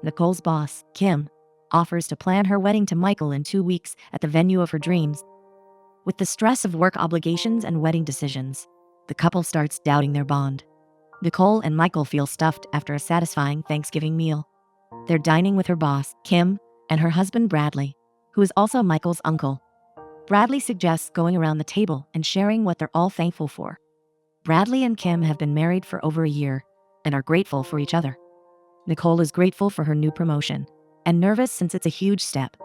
Nicole's boss, Kim, offers to plan her wedding to Michael in 2 weeks at the venue of her dreams. With the stress of work obligations and wedding decisions, the couple starts doubting their bond. Nicole and Michael feel stuffed after a satisfying Thanksgiving meal. They're dining with her boss, Kim, and her husband Bradley, who is also Michael's uncle. Bradley suggests going around the table and sharing what they're all thankful for. Bradley and Kim have been married for over a year and are grateful for each other. Nicole is grateful for her new promotion and nervous since it's a huge step.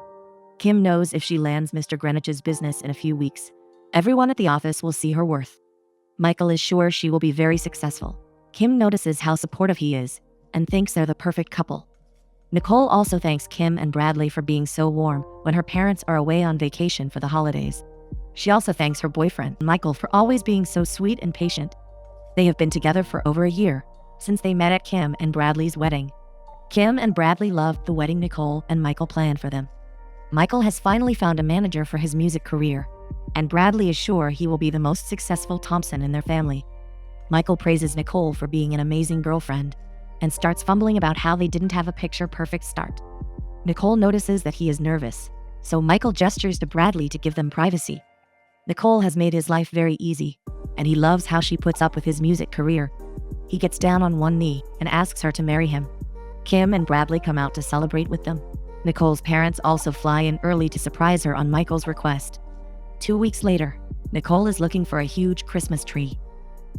Kim knows if she lands Mr. Greenwich's business in a few weeks, everyone at the office will see her worth. Michael is sure she will be very successful. Kim notices how supportive he is and thinks they're the perfect couple. Nicole also thanks Kim and Bradley for being so warm when her parents are away on vacation for the holidays. She also thanks her boyfriend, Michael, for always being so sweet and patient. They have been together for over a year, since they met at Kim and Bradley's wedding. Kim and Bradley loved the wedding Nicole and Michael planned for them. Michael has finally found a manager for his music career, and Bradley is sure he will be the most successful Thompson in their family. Michael praises Nicole for being an amazing girlfriend and starts fumbling about how they didn't have a picture-perfect start. Nicole notices that he is nervous, so Michael gestures to Bradley to give them privacy. Nicole has made his life very easy, and he loves how she puts up with his music career. He gets down on one knee and asks her to marry him. Kim and Bradley come out to celebrate with them. Nicole's parents also fly in early to surprise her on Michael's request. 2 weeks later, Nicole is looking for a huge Christmas tree.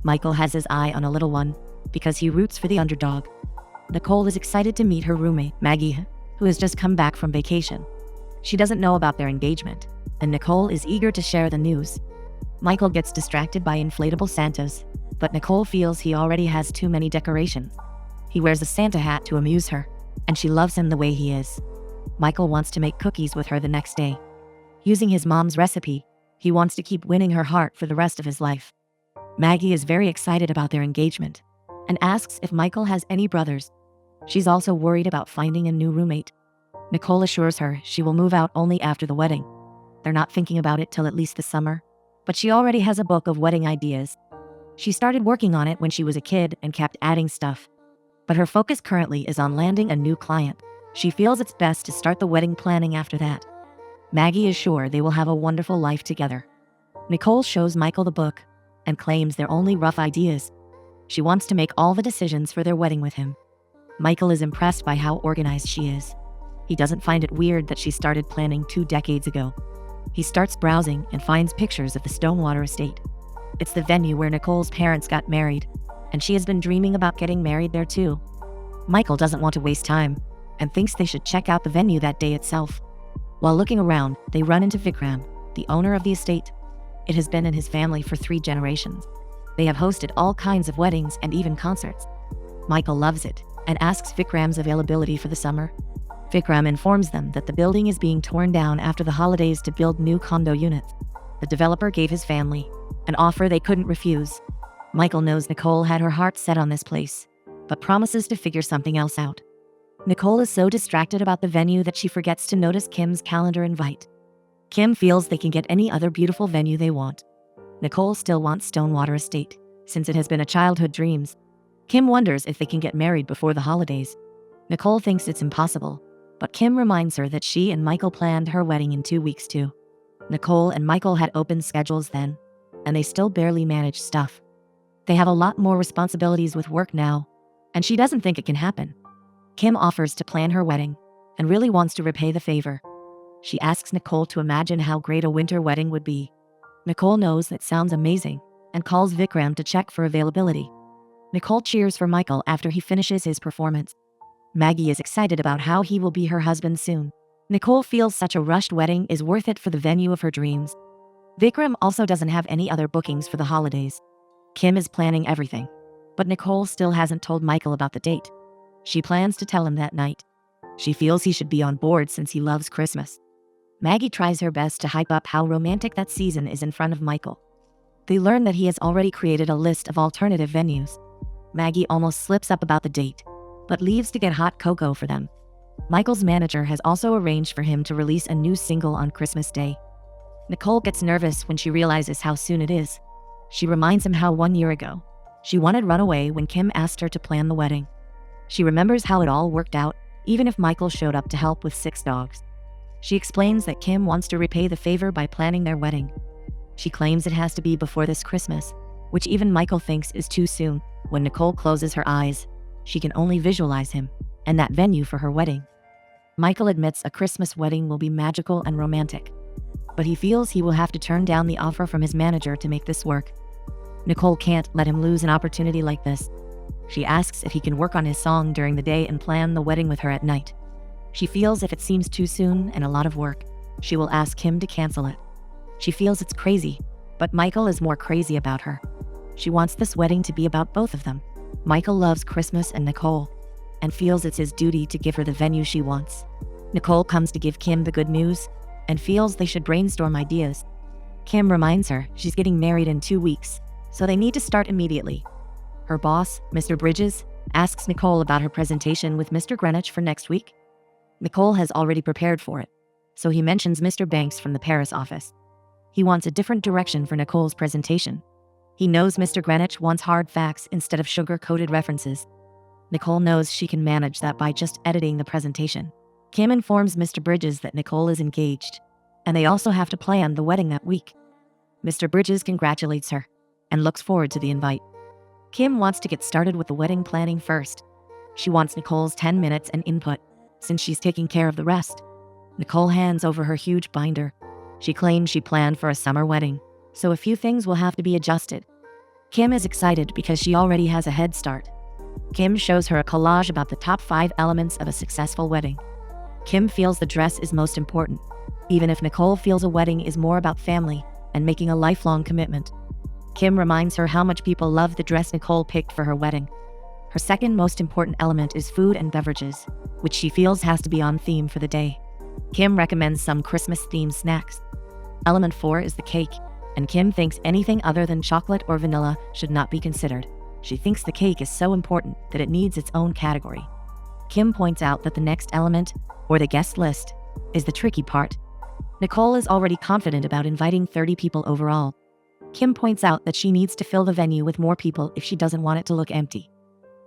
Michael has his eye on a little one because he roots for the underdog. Nicole is excited to meet her roommate, Maggie, who has just come back from vacation. She doesn't know about their engagement, and Nicole is eager to share the news. Michael gets distracted by inflatable Santas, but Nicole feels he already has too many decorations. He wears a Santa hat to amuse her, and she loves him the way he is. Michael wants to make cookies with her the next day. Using his mom's recipe, he wants to keep winning her heart for the rest of his life. Maggie is very excited about their engagement and asks if Michael has any brothers. She's also worried about finding a new roommate. Nicole assures her she will move out only after the wedding. They're not thinking about it till at least the summer, but she already has a book of wedding ideas. She started working on it when she was a kid and kept adding stuff. But her focus currently is on landing a new client. She feels it's best to start the wedding planning after that. Maggie is sure they will have a wonderful life together. Nicole shows Michael the book and claims they're only rough ideas. She wants to make all the decisions for their wedding with him. Michael is impressed by how organized she is. He doesn't find it weird that she started planning 2 decades ago. He starts browsing and finds pictures of the Stonewater estate. It's the venue where Nicole's parents got married, and she has been dreaming about getting married there too. Michael doesn't want to waste time and thinks they should check out the venue that day itself. While looking around, they run into Vikram, the owner of the estate. It has been in his family for 3 generations. They have hosted all kinds of weddings and even concerts. Michael loves it and asks Vikram's availability for the summer. Vikram informs them that the building is being torn down after the holidays to build new condo units. The developer gave his family an offer they couldn't refuse. Michael knows Nicole had her heart set on this place, but promises to figure something else out. Nicole is so distracted about the venue that she forgets to notice Kim's calendar invite. Kim feels they can get any other beautiful venue they want. Nicole still wants Stonewater Estate, since it has been a childhood dreams. Kim wonders if they can get married before the holidays. Nicole thinks it's impossible, but Kim reminds her that she and Michael planned her wedding in 2 weeks too. Nicole and Michael had open schedules then, and they still barely manage stuff. They have a lot more responsibilities with work now, and she doesn't think it can happen. Kim offers to plan her wedding and really wants to repay the favor. She asks Nicole to imagine how great a winter wedding would be. Nicole knows that sounds amazing and calls Vikram to check for availability. Nicole cheers for Michael after he finishes his performance. Maggie is excited about how he will be her husband soon. Nicole feels such a rushed wedding is worth it for the venue of her dreams. Vikram also doesn't have any other bookings for the holidays. Kim is planning everything, but Nicole still hasn't told Michael about the date. She plans to tell him that night. She feels he should be on board since he loves Christmas. Maggie tries her best to hype up how romantic that season is in front of Michael. They learn that he has already created a list of alternative venues. Maggie almost slips up about the date, but leaves to get hot cocoa for them. Michael's manager has also arranged for him to release a new single on Christmas Day. Nicole gets nervous when she realizes how soon it is. She reminds him how 1 year ago, she wanted Runaway when Kim asked her to plan the wedding. She remembers how it all worked out even if Michael showed up to help with 6 dogs. She explains that Kim wants to repay the favor by planning their wedding. She claims it has to be before this Christmas, which even Michael thinks is too soon. When Nicole closes her eyes, she can only visualize him and that venue for her wedding. Michael admits a Christmas wedding will be magical and romantic, but he feels he will have to turn down the offer from his manager to make this work. Nicole can't let him lose an opportunity like this. She asks if he can work on his song during the day and plan the wedding with her at night. She feels if it seems too soon and a lot of work, she will ask him to cancel it. She feels it's crazy, but Michael is more crazy about her. She wants this wedding to be about both of them. Michael loves Christmas and Nicole, and feels it's his duty to give her the venue she wants. Nicole comes to give Kim the good news, and feels they should brainstorm ideas. Kim reminds her she's getting married in 2 weeks, so they need to start immediately. Her boss, Mr. Bridges, asks Nicole about her presentation with Mr. Greenwich for next week. Nicole has already prepared for it, so he mentions Mr. Banks from the Paris office. He wants a different direction for Nicole's presentation. He knows Mr. Greenwich wants hard facts instead of sugar-coated references. Nicole knows she can manage that by just editing the presentation. Kim informs Mr. Bridges that Nicole is engaged, and they also have to plan the wedding that week. Mr. Bridges congratulates her and looks forward to the invite. Kim wants to get started with the wedding planning first. She wants Nicole's 10 minutes and input, since she's taking care of the rest. Nicole hands over her huge binder. She claims she planned for a summer wedding, so a few things will have to be adjusted. Kim is excited because she already has a head start. Kim shows her a collage about the top 5 elements of a successful wedding. Kim feels the dress is most important, even if Nicole feels a wedding is more about family and making a lifelong commitment. Kim reminds her how much people love the dress Nicole picked for her wedding. Her second most important element is food and beverages, which she feels has to be on theme for the day. Kim recommends some Christmas-themed snacks. Element 4 is the cake, and Kim thinks anything other than chocolate or vanilla should not be considered. She thinks the cake is so important that it needs its own category. Kim points out that the next element, or the guest list, is the tricky part. Nicole is already confident about inviting 30 people overall. Kim points out that she needs to fill the venue with more people if she doesn't want it to look empty.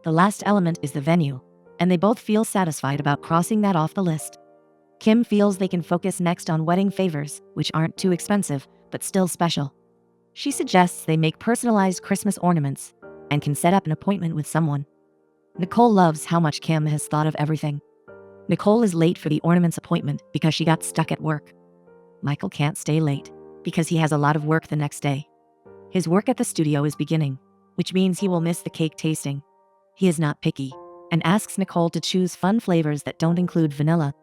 The last element is the venue, and they both feel satisfied about crossing that off the list. Kim feels they can focus next on wedding favors, which aren't too expensive, but still special. She suggests they make personalized Christmas ornaments and can set up an appointment with someone. Nicole loves how much Kim has thought of everything. Nicole is late for the ornaments appointment because she got stuck at work. Michael can't stay late because he has a lot of work the next day. His work at the studio is beginning, which means he will miss the cake tasting. He is not picky and asks Nicole to choose fun flavors that don't include vanilla.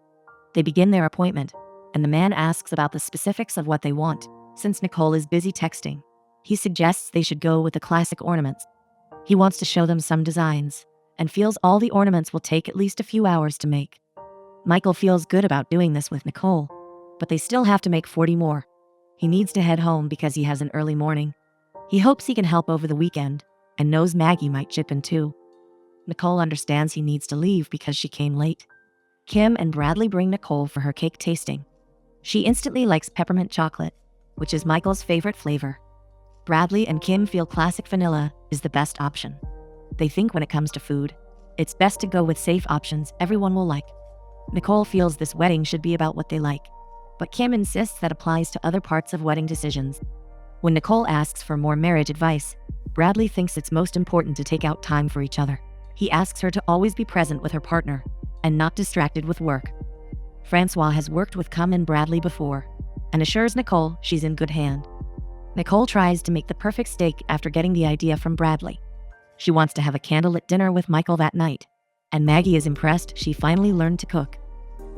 They begin their appointment, and the man asks about the specifics of what they want. Since Nicole is busy texting, he suggests they should go with the classic ornaments. He wants to show them some designs and feels all the ornaments will take at least a few hours to make. Michael feels good about doing this with Nicole, but they still have to make 40 more. He needs to head home because he has an early morning. He hopes he can help over the weekend and knows Maggie might chip in too. Nicole understands he needs to leave because she came late. Kim and Bradley bring Nicole for her cake tasting. She instantly likes peppermint chocolate, which is Michael's favorite flavor. Bradley and Kim feel classic vanilla is the best option. They think when it comes to food, it's best to go with safe options everyone will like. Nicole feels this wedding should be about what they like, but Kim insists that applies to other parts of wedding decisions. When Nicole asks for more marriage advice, Bradley thinks it's most important to take out time for each other. He asks her to always be present with her partner and not distracted with work. Francois has worked with Kim and Bradley before and assures Nicole she's in good hand. Nicole tries to make the perfect steak after getting the idea from Bradley. She wants to have a candlelit dinner with Michael that night, and Maggie is impressed she finally learned to cook.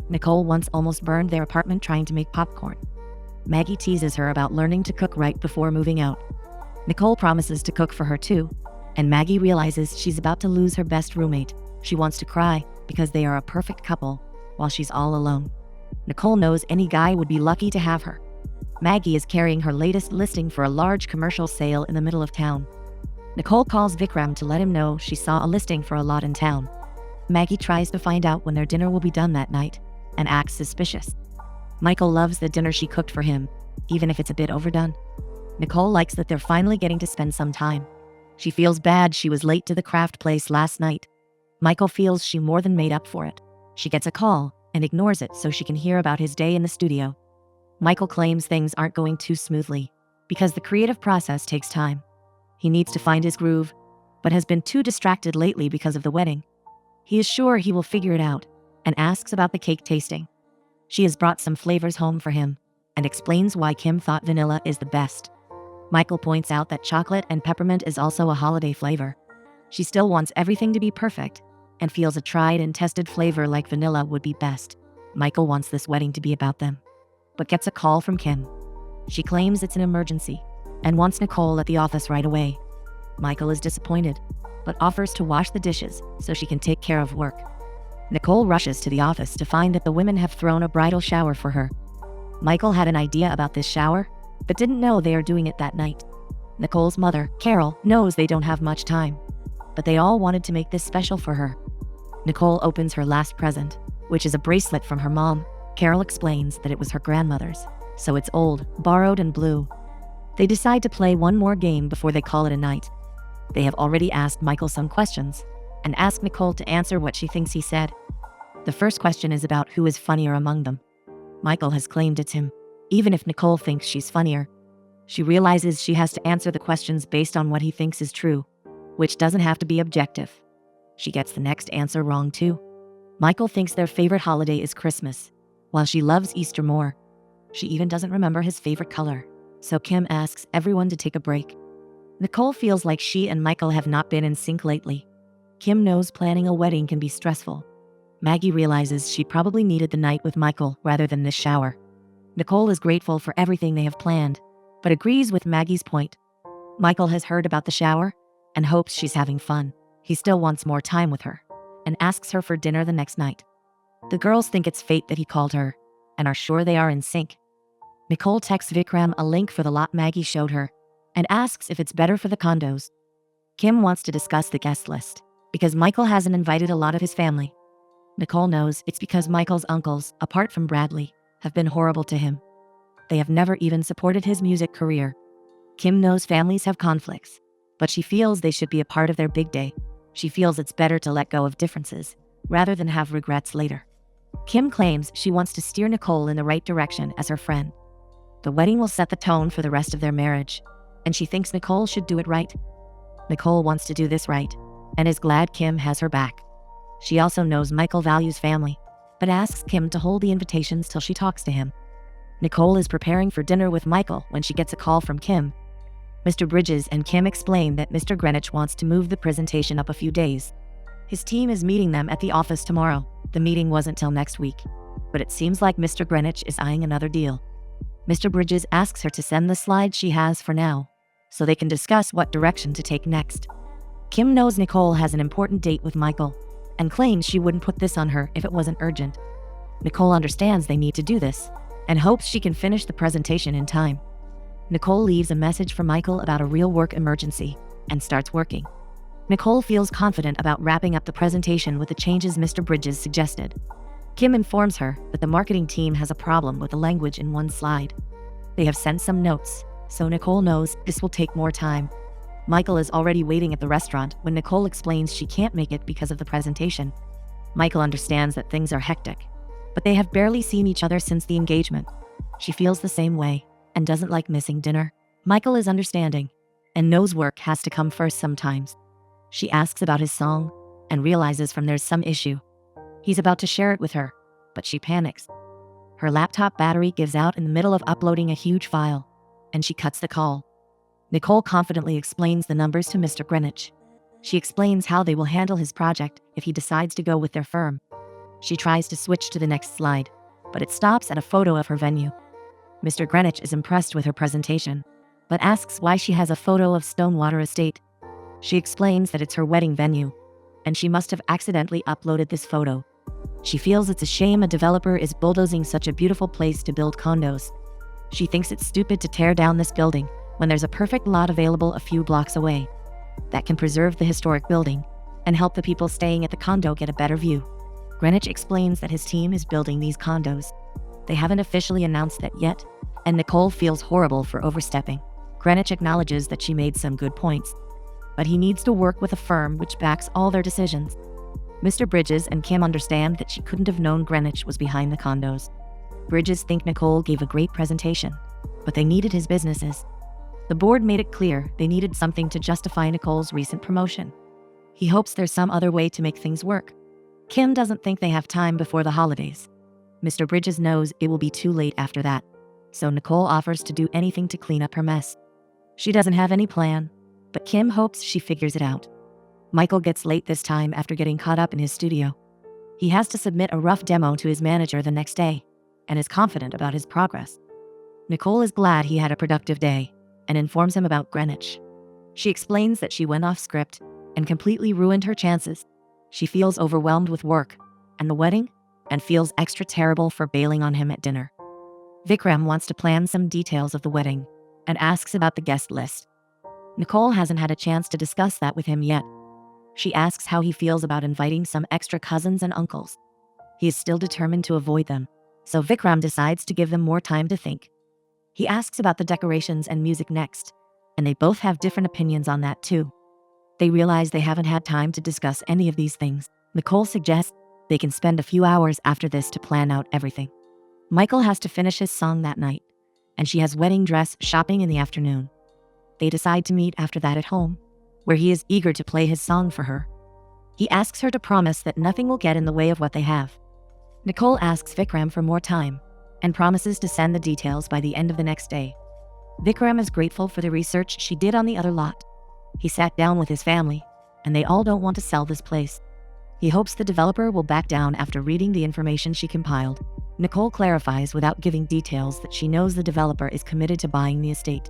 Nicole once almost burned their apartment trying to make popcorn. Maggie teases her about learning to cook right before moving out. Nicole promises to cook for her too, and Maggie realizes she's about to lose her best roommate. She wants to cry because they are a perfect couple while she's all alone. Nicole knows any guy would be lucky to have her. Maggie is carrying her latest listing for a large commercial sale in the middle of town. Nicole calls Vikram to let him know she saw a listing for a lot in town. Maggie tries to find out when their dinner will be done that night and acts suspicious. Michael loves the dinner she cooked for him, even if it's a bit overdone. Nicole likes that they're finally getting to spend some time. She feels bad she was late to the craft place last night. Michael feels she more than made up for it. She gets a call and ignores it so she can hear about his day in the studio. Michael claims things aren't going too smoothly because the creative process takes time. He needs to find his groove, but has been too distracted lately because of the wedding. He is sure he will figure it out and asks about the cake tasting. She has brought some flavors home for him and explains why Kim thought vanilla is the best. Michael points out that chocolate and peppermint is also a holiday flavor. She still wants everything to be perfect and feels a tried and tested flavor like vanilla would be best. Michael wants this wedding to be about them, but gets a call from Kim. She claims it's an emergency and wants Nicole at the office right away. Michael is disappointed, but offers to wash the dishes so she can take care of work. Nicole rushes to the office to find that the women have thrown a bridal shower for her. Michael had an idea about this shower, but didn't know they are doing it that night. Nicole's mother, Carol, knows they don't have much time, but they all wanted to make this special for her. Nicole opens her last present, which is a bracelet from her mom. Carol explains that it was her grandmother's, so it's old, borrowed, and blue. They decide to play one more game before they call it a night. They have already asked Michael some questions and ask Nicole to answer what she thinks he said. The first question is about who is funnier among them. Michael has claimed it's him, even if Nicole thinks she's funnier. She realizes she has to answer the questions based on what he thinks is true, which doesn't have to be objective. She gets the next answer wrong too. Michael thinks their favorite holiday is Christmas, while she loves Easter more. She even doesn't remember his favorite color, so Kim asks everyone to take a break. Nicole feels like she and Michael have not been in sync lately. Kim knows planning a wedding can be stressful. Maggie realizes she probably needed the night with Michael rather than this shower. Nicole is grateful for everything they have planned, but agrees with Maggie's point. Michael has heard about the shower and hopes she's having fun. He still wants more time with her and asks her for dinner the next night. The girls think it's fate that he called her and are sure they are in sync. Nicole texts Vikram a link for the lot Maggie showed her and asks if it's better for the condos. Kim wants to discuss the guest list because Michael hasn't invited a lot of his family. Nicole knows it's because Michael's uncles, apart from Bradley, have been horrible to him. They have never even supported his music career. Kim knows families have conflicts, but she feels they should be a part of their big day. She feels it's better to let go of differences rather than have regrets later. Kim claims she wants to steer Nicole in the right direction as her friend. The wedding will set the tone for the rest of their marriage, and she thinks Nicole should do it right. Nicole wants to do this right and is glad Kim has her back. She also knows Michael values family, but asks Kim to hold the invitations till she talks to him. Nicole is preparing for dinner with Michael when she gets a call from Kim. Mr. Bridges and Kim explain that Mr. Greenwich wants to move the presentation up a few days. His team is meeting them at the office tomorrow. The meeting wasn't till next week, but it seems like Mr. Greenwich is eyeing another deal. Mr. Bridges asks her to send the slides she has for now, so they can discuss what direction to take next. Kim knows Nicole has an important date with Michael and claims she wouldn't put this on her if it wasn't urgent. Nicole understands they need to do this and hopes she can finish the presentation in time. Nicole leaves a message for Michael about a real work emergency and starts working. Nicole feels confident about wrapping up the presentation with the changes Mr. Bridges suggested. Kim informs her that the marketing team has a problem with the language in one slide. They have sent some notes, so Nicole knows this will take more time. Michael is already waiting at the restaurant when Nicole explains she can't make it because of the presentation. Michael understands that things are hectic, but they have barely seen each other since the engagement. She feels the same way and doesn't like missing dinner. Michael is understanding and knows work has to come first sometimes. She asks about his song and realizes from there's some issue. He's about to share it with her, but she panics. Her laptop battery gives out in the middle of uploading a huge file, and she cuts the call. Nicole confidently explains the numbers to Mr. Greenwich. She explains how they will handle his project if he decides to go with their firm. She tries to switch to the next slide, but it stops at a photo of her venue. Mr. Greenwich is impressed with her presentation, but asks why she has a photo of Stonewater Estate. She explains that it's her wedding venue, and she must have accidentally uploaded this photo. She feels it's a shame a developer is bulldozing such a beautiful place to build condos. She thinks it's stupid to tear down this building when there's a perfect lot available a few blocks away that can preserve the historic building and help the people staying at the condo get a better view. Greenwich explains that his team is building these condos. They haven't officially announced that yet, and Nicole feels horrible for overstepping. Greenwich acknowledges that she made some good points, but he needs to work with a firm which backs all their decisions. Mr. Bridges and Kim understand that she couldn't have known Greenwich was behind the condos. Bridges think Nicole gave a great presentation, but they needed his businesses. The board made it clear they needed something to justify Nicole's recent promotion. He hopes there's some other way to make things work. Kim doesn't think they have time before the holidays. Mr. Bridges knows it will be too late after that, so Nicole offers to do anything to clean up her mess. She doesn't have any plan, but Kim hopes she figures it out. Michael gets late this time after getting caught up in his studio. He has to submit a rough demo to his manager the next day, and is confident about his progress. Nicole is glad he had a productive day, and informs him about Greenwich. She explains that she went off script and completely ruined her chances. She feels overwhelmed with work and the wedding, and feels extra terrible for bailing on him at dinner. Vikram wants to plan some details of the wedding and asks about the guest list. Nicole hasn't had a chance to discuss that with him yet. She asks how he feels about inviting some extra cousins and uncles. He is still determined to avoid them, so Vikram decides to give them more time to think. He asks about the decorations and music next, and they both have different opinions on that too. They realize they haven't had time to discuss any of these things. Nicole suggests they can spend a few hours after this to plan out everything. Michael has to finish his song that night, and she has wedding dress shopping in the afternoon. They decide to meet after that at home, where he is eager to play his song for her. He asks her to promise that nothing will get in the way of what they have. Nicole asks Vikram for more time, and promises to send the details by the end of the next day. Vikram is grateful for the research she did on the other lot. He sat down with his family, and they all don't want to sell this place. He hopes the developer will back down after reading the information she compiled. Nicole clarifies without giving details that she knows the developer is committed to buying the estate.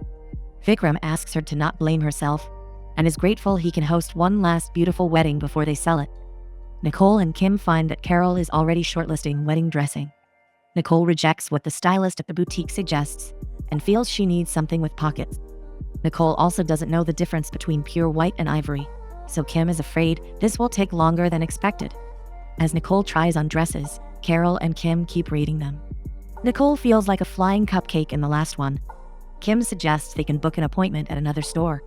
Vikram asks her to not blame herself, and is grateful he can host one last beautiful wedding before they sell it. Nicole and Kim find that Carol is already shortlisting wedding dressing. Nicole rejects what the stylist at the boutique suggests, and feels she needs something with pockets. Nicole also doesn't know the difference between pure white and ivory, so Kim is afraid this will take longer than expected. As Nicole tries on dresses, Carol and Kim keep reading them. Nicole feels like a flying cupcake in the last one. Kim suggests they can book an appointment at another store.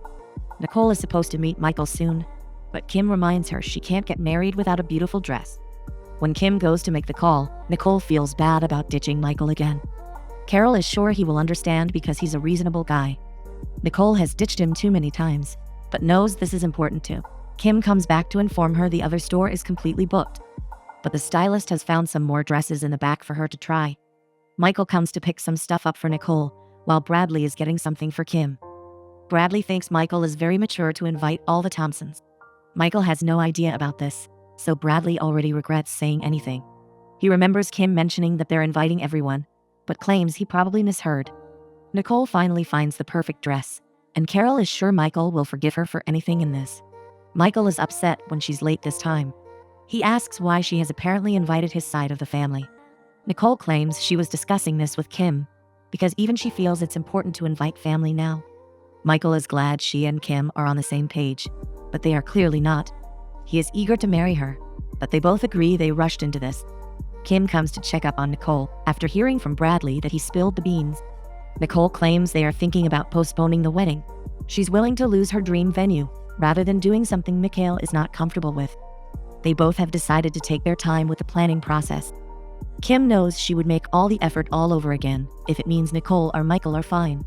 Nicole is supposed to meet Michael soon, but Kim reminds her she can't get married without a beautiful dress. When Kim goes to make the call, Nicole feels bad about ditching Michael again. Carol is sure he will understand because he's a reasonable guy. Nicole has ditched him too many times, but knows this is important too. Kim comes back to inform her the other store is completely booked, but the stylist has found some more dresses in the back for her to try. Michael comes to pick some stuff up for Nicole, while Bradley is getting something for Kim. Bradley thinks Michael is very mature to invite all the Thompsons. Michael has no idea about this, so Bradley already regrets saying anything. He remembers Kim mentioning that they're inviting everyone, but claims he probably misheard. Nicole finally finds the perfect dress, and Carol is sure Michael will forgive her for anything in this. Michael is upset when she's late this time. He asks why she has apparently invited his side of the family. Nicole claims she was discussing this with Kim, because even she feels it's important to invite family now. Michael is glad she and Kim are on the same page, but they are clearly not. He is eager to marry her, but they both agree they rushed into this. Kim comes to check up on Nicole after hearing from Bradley that he spilled the beans. Nicole claims they are thinking about postponing the wedding. She's willing to lose her dream venue rather than doing something Mikhail is not comfortable with. They both have decided to take their time with the planning process. Kim knows she would make all the effort all over again if it means Nicole or Michael are fine.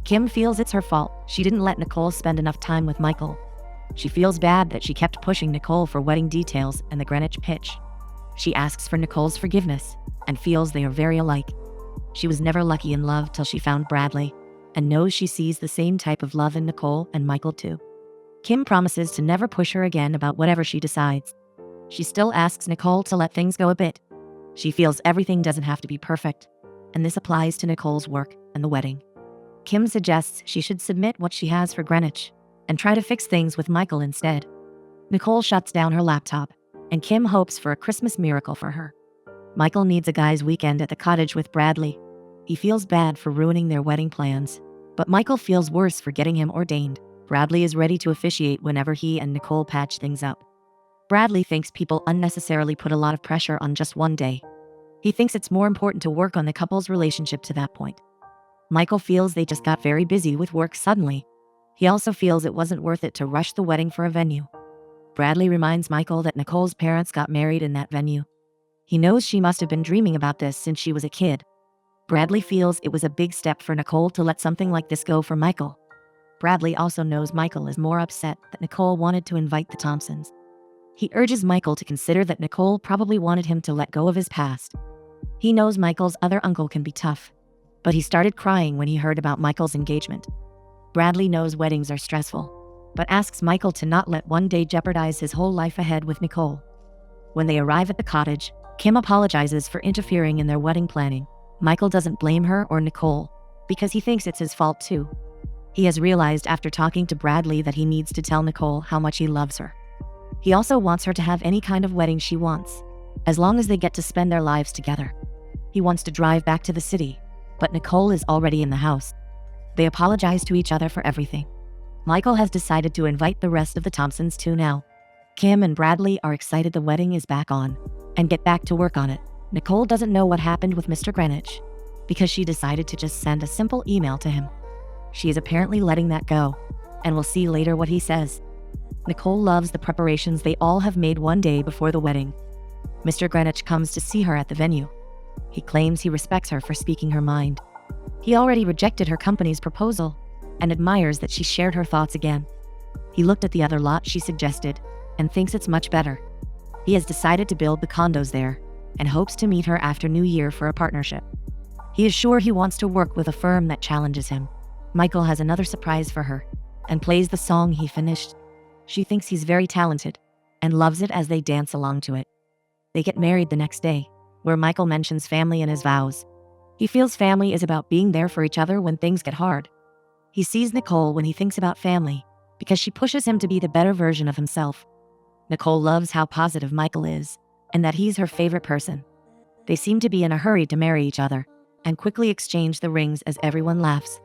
Kim feels it's her fault she didn't let Nicole spend enough time with Michael. She feels bad that she kept pushing Nicole for wedding details and the Greenwich pitch. She asks for Nicole's forgiveness and feels they are very alike. She was never lucky in love till she found Bradley, and knows she sees the same type of love in Nicole and Michael too. Kim promises to never push her again about whatever she decides. She still asks Nicole to let things go a bit. She feels everything doesn't have to be perfect, and this applies to Nicole's work and the wedding. Kim suggests she should submit what she has for Greenwich and try to fix things with Michael instead. Nicole shuts down her laptop, and Kim hopes for a Christmas miracle for her. Michael needs a guy's weekend at the cottage with Bradley. He feels bad for ruining their wedding plans, but Michael feels worse for getting him ordained. Bradley is ready to officiate whenever he and Nicole patch things up. Bradley thinks people unnecessarily put a lot of pressure on just one day. He thinks it's more important to work on the couple's relationship to that point. Michael feels they just got very busy with work suddenly. He also feels it wasn't worth it to rush the wedding for a venue. Bradley reminds Michael that Nicole's parents got married in that venue. He knows she must have been dreaming about this since she was a kid. Bradley feels it was a big step for Nicole to let something like this go for Michael. Bradley also knows Michael is more upset that Nicole wanted to invite the Thompsons. He urges Michael to consider that Nicole probably wanted him to let go of his past. He knows Michael's other uncle can be tough, but he started crying when he heard about Michael's engagement. Bradley knows weddings are stressful, but asks Michael to not let one day jeopardize his whole life ahead with Nicole. When they arrive at the cottage, Kim apologizes for interfering in their wedding planning. Michael doesn't blame her or Nicole, because he thinks it's his fault too. He has realized after talking to Bradley that he needs to tell Nicole how much he loves her. He also wants her to have any kind of wedding she wants, as long as they get to spend their lives together. He wants to drive back to the city, but Nicole is already in the house. They apologize to each other for everything. Michael has decided to invite the rest of the Thompsons too now. Kim and Bradley are excited the wedding is back on, and get back to work on it. Nicole doesn't know what happened with Mr. Greenwich, because she decided to just send a simple email to him. She is apparently letting that go, and we'll see later what he says. Nicole loves the preparations they all have made one day before the wedding. Mr. Greenwich comes to see her at the venue. He claims he respects her for speaking her mind. He already rejected her company's proposal, and admires that she shared her thoughts again. He looked at the other lot she suggested, and thinks it's much better. He has decided to build the condos there, and hopes to meet her after New Year for a partnership. He is sure he wants to work with a firm that challenges him. Michael has another surprise for her, and plays the song he finished. She thinks he's very talented, and loves it as they dance along to it. They get married the next day, where Michael mentions family in his vows. He feels family is about being there for each other when things get hard. He sees Nicole when he thinks about family, because she pushes him to be the better version of himself. Nicole loves how positive Michael is, and that he's her favorite person. They seem to be in a hurry to marry each other, and quickly exchange the rings as everyone laughs.